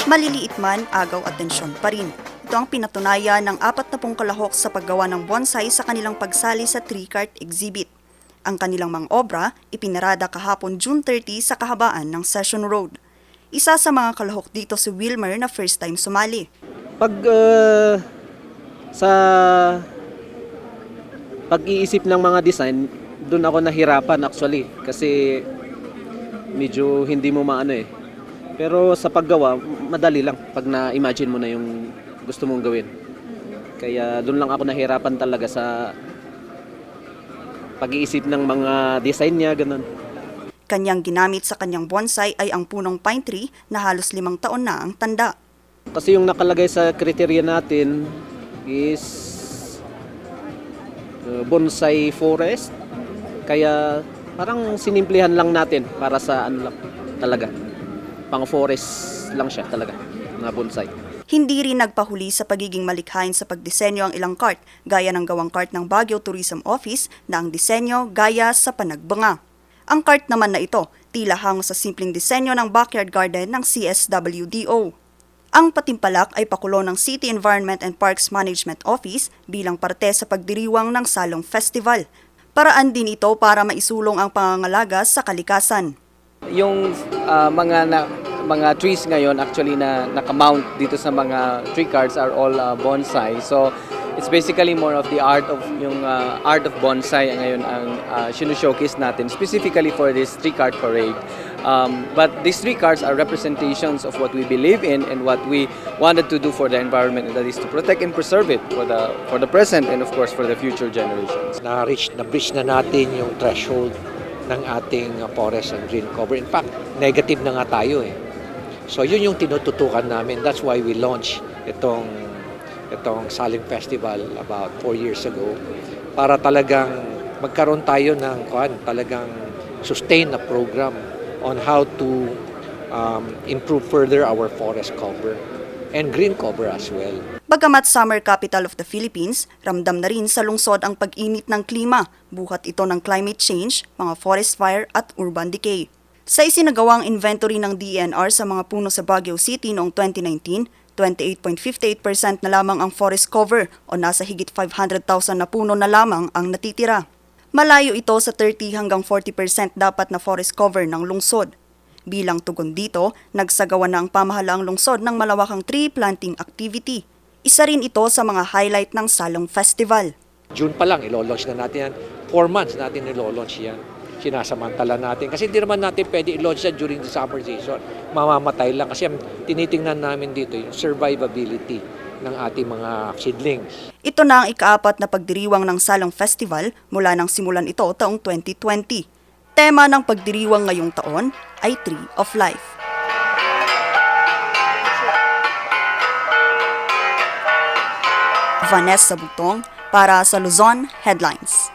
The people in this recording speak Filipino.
Maliliit man, agaw at tensyon pa rin. Ito ang pinatunayan ng 40 kalahok sa paggawa ng bonsai sa kanilang pagsali sa tree cart exhibit. Ang kanilang mga obra, ipinarada kahapon June 30 sa kahabaan ng Session Road. Isa sa mga kalahok dito si Wilmer na first time sumali. Sa pag-iisip ng mga design, doon ako nahirapan actually kasi medyo hindi mo maano eh. Pero sa paggawa, madali lang pag na-imagine mo na yung gusto mong gawin. Kaya doon lang ako nahirapan talaga sa pag-iisip ng mga design niya, ganun. Kanyang ginamit sa kanyang bonsai ay ang punong pine tree na halos 5 taon na ang tanda. Kasi yung nakalagay sa criteria natin is bonsai forest. Kaya parang sinimplihan lang natin para sa ano lang talaga. Pang forest lang siya talaga na bonsai. Hindi rin nagpahuli sa pagiging malikhain sa pagdisenyo ang ilang cart, gaya ng gawang cart ng Baguio Tourism Office na ang disenyo gaya sa panagbanga. Ang cart naman na ito, tila hango sa simpleng disenyo ng backyard garden ng CSWDO. Ang patimpalak ay pakulo ng City Environment and Parks Management Office bilang parte sa pagdiriwang ng Salong Festival. Paraan din ito para maisulong ang pangangalaga sa kalikasan. Yung mga trees ngayon actually na naka-mount dito sa mga tree carts are all bonsai. So it's basically more of the art of art of bonsai ngayon ang sino-showcase natin specifically for this tree cart parade. But these tree carts are representations of what we believe in and what we wanted to do for the environment, and that is to protect and preserve it for the present and of course for the future generations. Na-bridge na natin yung threshold ng ating forest and green cover. In fact, negative na nga tayo eh. So yun yung tinututukan namin. That's why we launched itong Saling Festival about 4 years ago para talagang magkaroon tayo ng talagang sustain na program on how to improve further our forest cover and green cover as well. Bagamat summer capital of the Philippines, ramdam na rin sa lungsod ang pag-init ng klima, buhat ito ng climate change, mga forest fire at urban decay. Sa isinagawang inventory ng DENR sa mga puno sa Baguio City noong 2019, 28.58% na lamang ang forest cover o nasa higit 500,000 na puno na lamang ang natitira. Malayo ito sa 30 hanggang 40% dapat na forest cover ng lungsod. Bilang tugon dito, nagsagawa na ang pamahalaang lungsod ng malawakang tree planting activity. Isa rin ito sa mga highlight ng Salong Festival. June pa lang, ilo-launch na natin yan. 4 months natin ilo-launch yan. Sinasamantala natin. Kasi hindi naman natin pwede i-launch yan during the summer season. Mamamatay lang. Kasi tinitingnan namin dito yung survivability ng ating mga seedlings. Ito na ang ika-4 na pagdiriwang ng Salong Festival mula nang simulan ito taong 2020. Tema ng pagdiriwang ngayong taon ay Tree of Life. Vanessa Butong para sa Luzon Headlines.